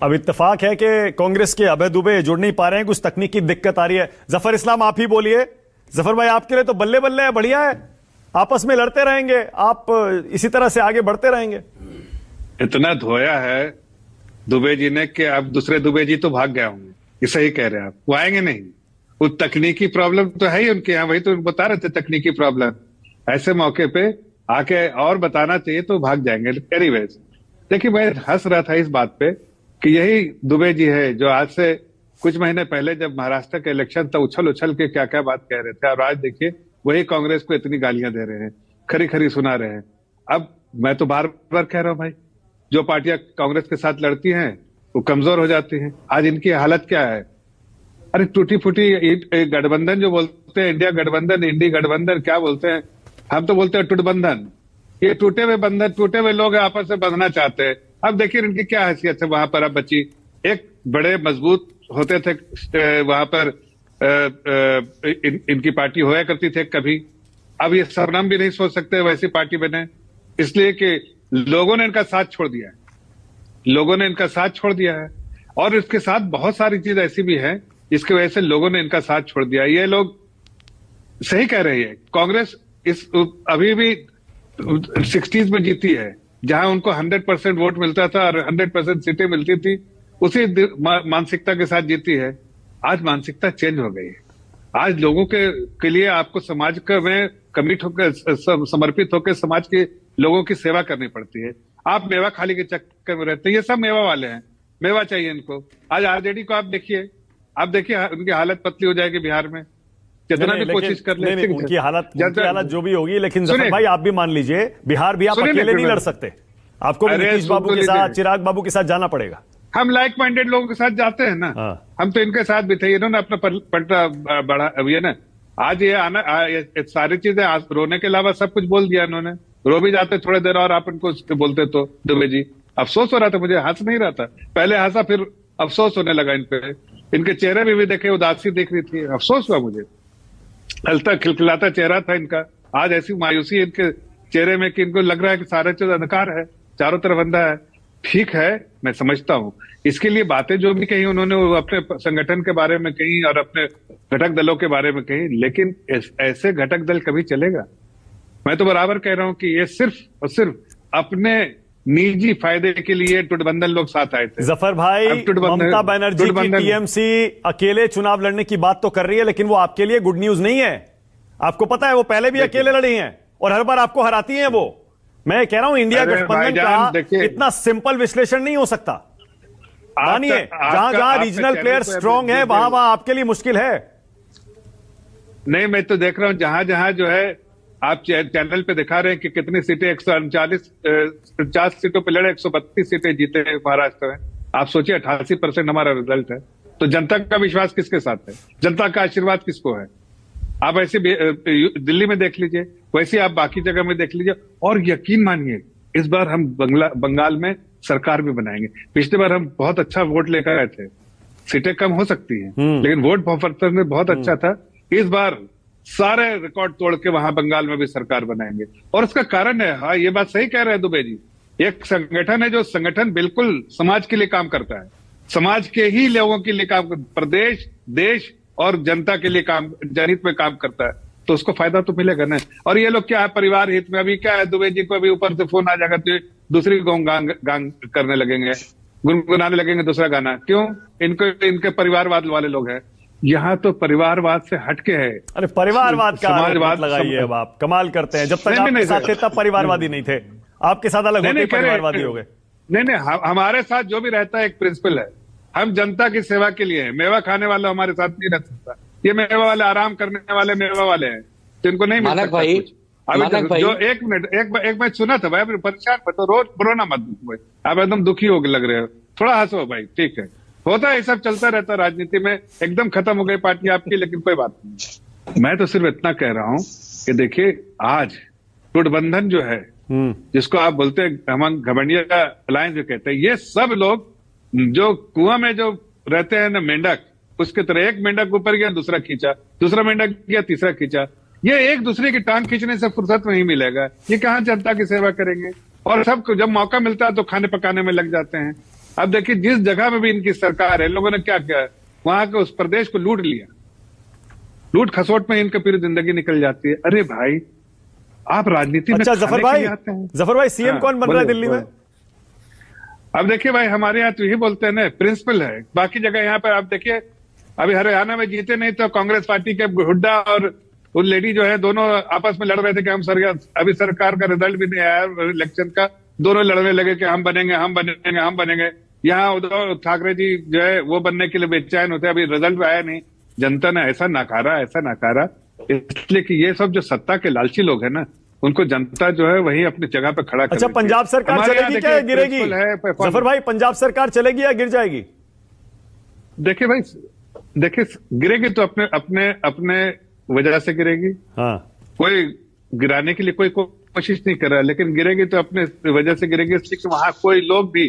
अब इत्तेफाक है कि कांग्रेस के अभय दुबे जुड़ नहीं पा रहे हैं, कुछ तकनीकी दिक्कत आ रही है। जफर इस्लाम आप ही बोलिए। जफर भाई आपके लिए तो बल्ले बल्ले है, बढ़िया है, आपस में लड़ते रहेंगे, आप इसी तरह से आगे बढ़ते रहेंगे। इतना धोया है दुबे जी ने कि अब दूसरे दुबे जी तो भाग गए होंगे, ये सही कह रहे हैं आप, वो आएंगे नहीं। वो तकनीकी प्रॉब्लम तो है ही उनके यहाँ, वही तो बता रहे थे तकनीकी प्रॉब्लम। ऐसे मौके पे आके और बताना चाहिए तो भाग जाएंगे। एनीवेज, देखिए मैं हंस रहा था इस बात पे कि यही दुबे जी है जो आज से कुछ महीने पहले जब महाराष्ट्र का इलेक्शन था उछल उछल के क्या क्या बात कह रहे थे, और आज देखिए वही कांग्रेस को इतनी गालियां दे रहे हैं, खरी खरी सुना रहे हैं। अब मैं तो बार बार कह रहा हूं भाई, जो पार्टियां कांग्रेस के साथ लड़ती हैं वो कमजोर हो जाती हैं। आज इनकी हालत क्या है? अरे टूटी फूटी गठबंधन जो बोलते हैं, इंडिया गठबंधन, इंडी गठबंधन क्या बोलते हैं, हम तो बोलते हैं टूटबंधन। ये टूटे हुए बंधन, टूटे हुए लोग आपस में बंधना चाहते हैं। अब देखिए इनकी क्या हैसियत है वहां पर। अब बची एक बड़े मजबूत होते थे वहां पर, इनकी पार्टी होया करती थी कभी। अब ये सरनाम भी नहीं सोच सकते वैसी पार्टी बने, इसलिए कि लोगों ने इनका साथ छोड़ दिया है, लोगों ने इनका साथ छोड़ दिया है। और इसके साथ बहुत सारी चीज ऐसी भी है जिसकी वजह से लोगों ने इनका साथ छोड़ दिया। ये लोग सही कह रहे हैं, कांग्रेस इस अभी भी 60s में जीती है, जहां उनको 100% वोट मिलता था और 100% सीटें मिलती थी, उसी मानसिकता के साथ जीती है। आज मानसिकता चेंज हो गई है। आज लोगों के लिए आपको समाज का में कमिट होकर, समर्पित होकर समाज के लोगों की सेवा करनी पड़ती है। आप मेवा खाली के चक्कर में रहते हैं, ये सब मेवा वाले हैं, मेवा चाहिए इनको। आज आरजेडी को आप देखिए उनकी हालत पतली हो जाएगी बिहार में, जितना भी कोशिश कर ले। उनकी हालत जो भी होगी, लेकिन जफर भाई आप भी मान लीजिए बिहार भी आप अकेले नहीं लड़ सकते, आपको नीतीश बाबू के साथ, चिराग बाबू के साथ जाना पड़ेगा। हम लाइक माइंडेड लोगों के साथ जाते हैं ना। हम तो इनके साथ भी थे, इन्होंने अपना पलटा बढ़ा अभी है ना। आज ये आना ये सारी चीजें रोने के अलावा सब कुछ बोल दिया इन्होंने। रो भी जाते थोड़ी देर और आप इनको बोलते तो दुबे जी। अफसोस हो रहा था मुझे, हंस नहीं रहा था, पहले हंसा फिर अफसोस होने लगा इन पे। इनके चेहरे में भी देखे उदासी दिख रही थी, अफसोस हुआ मुझे। हलता खिलखिलाता चेहरा था इनका, आज ऐसी मायूसी इनके चेहरे में कि इनको लग रहा है कि सारे चीज अंधकार है, चारों तरफ अंधा है। ठीक है, मैं समझता हूं इसके लिए बातें जो भी कही उन्होंने अपने संगठन के बारे में कही और अपने घटक दलों के बारे में कही, लेकिन ऐसे घटक दल कभी चलेगा? मैं तो बराबर कह रहा हूं कि ये सिर्फ और सिर्फ अपने निजी फायदे के लिए टुटबंधन लोग साथ आए थे। जफर भाई, ममता बनर्जी की टीएमसी अकेले चुनाव लड़ने की बात तो कर रही है, लेकिन वो आपके लिए गुड न्यूज नहीं है। आपको पता है वो पहले भी अकेले लड़ी हैं और हर बार आपको हराती हैं वो। मैं कह रहा हूं इंडिया गठबंधन का इतना सिंपल विश्लेषण नहीं हो सकता। मानिए जहां रीजनल प्लेयर स्ट्रांग है वहां आपके लिए मुश्किल है। नहीं, मैं तो देख रहा हूं जहां जहां जो है आप चैनल पे दिखा रहे हैं कि कितनी सीटें 149 सीटों पे लड़े, 132 सीटें जीते महाराष्ट्र में। आप सोचिए 88% हमारा रिजल्ट है। तो जनता का विश्वास किसके साथ है, जनता का आशीर्वाद किसको है? आप ऐसे दिल्ली में देख लीजिए, वैसे आप बाकी जगह में देख लीजिए। और यकीन मानिए इस बार हम बंगाल में सरकार भी बनाएंगे। पिछली बार हम बहुत अच्छा वोट लेकर आए थे, सीटें कम हो सकती हैं लेकिन वोट परसेंट में बहुत अच्छा था। इस बार सारे रिकॉर्ड तोड़ के वहां बंगाल में भी सरकार बनाएंगे। और उसका कारण है, हाँ ये बात सही कह रहे हैं दुबे जी, एक संगठन है जो संगठन बिल्कुल समाज के लिए काम करता है, समाज के ही लोगों के लिए काम, प्रदेश देश और जनता के लिए काम, जनहित में काम करता है, तो उसको फायदा तो मिलेगा ना। और ये लोग क्या है, परिवार हित में अभी क्या है, दुबे जी को अभी ऊपर से फोन आ जाएगा तो दूसरी गांग करने लगेंगे, गुनगुनाने लगेंगे दूसरा गाना। क्यों? इनके परिवारवाद वाले लोग हैं। यहाँ तो परिवारवाद से हटके है। अरे परिवारवाद का समाजवाद लगाइए, अब आप कमाल करते हैं। जब तक आपके साथ थे तब परिवारवादी नहीं थे, आपके साथ अलग होते परिवारवादी हो गए। नहीं, हमारे साथ जो भी रहता है एक प्रिंसिपल है, हम जनता की सेवा के लिए है। मेवा खाने वाला हमारे साथ नहीं रह सकता। ये मेवा वाले, आराम करने वाले मेवा वाले हैं, तो इनको नहीं मिल सकता कुछ। अभी जो एक मिनट एक मैं सुना था भाई, परेशान तो रोज रोना मत, आप एकदम दुखी हो लग रहे हो, थोड़ा हंसो भाई, ठीक है, होता है, सब चलता रहता है राजनीति में। एकदम खत्म हो गई पार्टी आपकी, लेकिन कोई बात नहीं। मैं तो सिर्फ इतना कह रहा हूं कि देखिए आज गठबंधन जो है, जिसको आप बोलते हैं हम घमंडिया अलायंस जो कहते हैं, ये सब लोग जो कुआं में जो रहते हैं ना मेंढक, उसके तरह एक मेंढक ऊपर गया, दूसरा खींचा, दूसरा मेंढक गया, तीसरा खींचा। ये एक दूसरे की टांग खींचने से फुर्सत नहीं मिलेगा। ये कहां जनता की सेवा करेंगे? और सबको जब मौका मिलता है तो खाने पकाने में लग जाते हैं। अब देखिए जिस जगह में भी इनकी सरकार है, लोगों ने क्या किया, वहां के उस प्रदेश को लूट लिया, लूट खसोट में इनकी पूरी जिंदगी निकल जाती है। अरे भाई आप राजनीति में अच्छा खाने के लिए आते हैं। जफर भाई सीएम कौन बन रहा है दिल्ली में? अब देखिए भाई हमारे यहाँ तो यही बोलते हैं ना, प्रिंसिपल है। बाकी जगह यहाँ पर आप देखिए, अभी हरियाणा में जीते नहीं तो कांग्रेस पार्टी के हुड्डा और वो लेडी जो है दोनों आपस में लड़ रहे थे कि हम अभी सरकार का रिजल्ट भी नहीं आया इलेक्शन का, दोनों लड़ने लगे कि हम बनेंगे हम बनेंगे हम बनेंगे। यहाँ उद्धव ठाकरे जी जो है वो बनने के लिए बेचैन होते, अभी रिजल्ट आया नहीं, जनता ने ऐसा नकारा इसलिए कि ये सब जो सत्ता के लालची लोग हैं ना, उनको जनता जो है वही अपनी जगह पे खड़ा कर। अच्छा पंजाब सरकार चलेगी क्या गिरेगी? जफर भाई पंजाब सरकार चलेगी या गिर जाएगी? देखिए भाई, देखिए गिरेगी तो अपने अपने अपने वजह से गिरेगी। हाँ, कोई गिराने के लिए कोई कोशिश नहीं कर रहा, लेकिन गिरेगी तो अपने वजह से गिरेगी, इसलिए कि वहां कोई लोग भी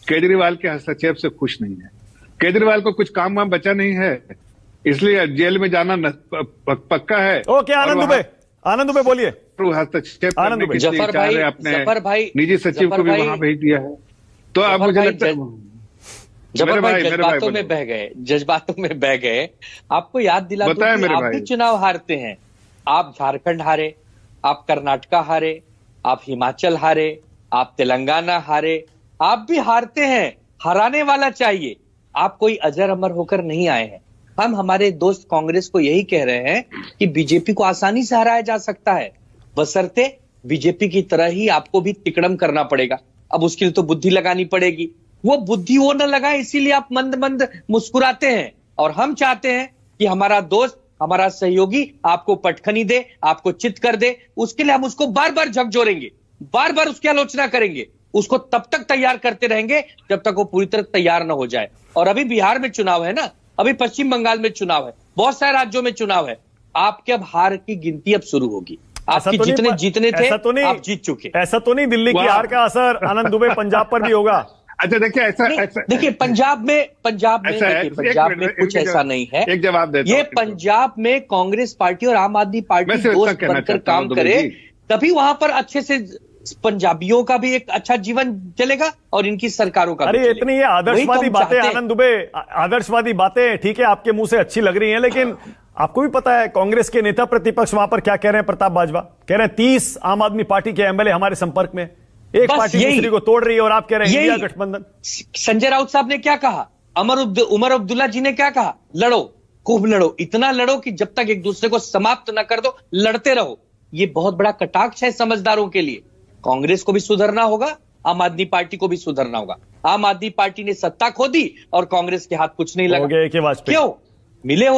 केजरीवाल के हस्तक्षेप से खुश नहीं है। केजरीवाल को कुछ काम वाम बचा नहीं है, इसलिए जेल में जाना पक्का है। ओके आनंद दुबे बोलिए। हस्तक्षेप करने के लिए चाह रहे अपने निजी सचिव को भी वहां भेज दिया है। तो अब मुझे लगता है जफर भाई जज्बातों में बह गए। आपको याद दिला दूं कि आप भी चुनाव हारते हैं। आप झारखंड हारे, आप कर्नाटका हारे, आप हिमाचल हारे, आप तेलंगाना हारे, आप भी हारते हैं। हराने वाला चाहिए, आप कोई अजर अमर होकर नहीं आए हैं। हम हमारे दोस्त कांग्रेस को यही कह रहे हैं कि बीजेपी को आसानी से हराया जा सकता है, बशर्ते बीजेपी की तरह ही आपको भी तिकड़म करना पड़ेगा। अब उसके लिए तो बुद्धि लगानी पड़ेगी, वो बुद्धि वो न लगाए, इसीलिए आप मंद मंद मुस्कुराते हैं। और हम चाहते हैं कि हमारा दोस्त, हमारा सहयोगी आपको पटखनी दे, आपको चित कर दे। उसके लिए हम उसको बार बार झकझोरेंगे, बार बार उसकी आलोचना करेंगे, उसको तब तक तैयार करते रहेंगे जब तक वो पूरी तरह तैयार ना हो जाए। और अभी बिहार में चुनाव है ना, अभी पश्चिम बंगाल में चुनाव है, बहुत सारे राज्यों में चुनाव है। आपके अब हार की गिनती अब शुरू होगी। आपकी जितने जीतने थे आप जीत चुके। ऐसा तो नहीं दिल्ली की हार का असर आनंद दुबे पंजाब पर भी होगा? अच्छा देखिए ऐसा देखिए पंजाब में कुछ ऐसा नहीं है। एक जवाब देता ये पंजाब में कांग्रेस पार्टी और आम आदमी पार्टी दोस्त बनकर काम करे, तभी वहां पर अच्छे से पंजाबियों का भी एक अच्छा जीवन चलेगा और इनकी सरकारों का। अरे इतनी ये आदर्शवादी बातें आनंद दुबे, आदर्शवादी बातें ठीक है आपके मुंह से अच्छी लग रही हैं, लेकिन आपको भी पता है कांग्रेस के नेता प्रतिपक्ष वहां पर क्या कह रहे हैं? प्रताप बाजवा कह रहे हैं 30 आम आदमी पार्टी के एमएलए हमारे संपर्क में, एक पार्टी दूसरी को तोड़ रही है और आप कह रहे हैं इंडिया गठबंधन। संजय राउत साहब ने क्या कहा, उमर अब्दुल्ला जी ने क्या कहा, लड़ो, खूब लड़ो, इतना लड़ो कि जब तक एक दूसरे को समाप्त न कर दो, लड़ते रहो। ये बहुत बड़ा कटाक्ष है समझदारों के लिए। कांग्रेस को भी सुधरना होगा, आम आदमी पार्टी को भी सुधरना होगा। आम आदमी पार्टी ने सत्ता खो दी और कांग्रेस के हाथ कुछ नहीं लगा। क्यों मिले हो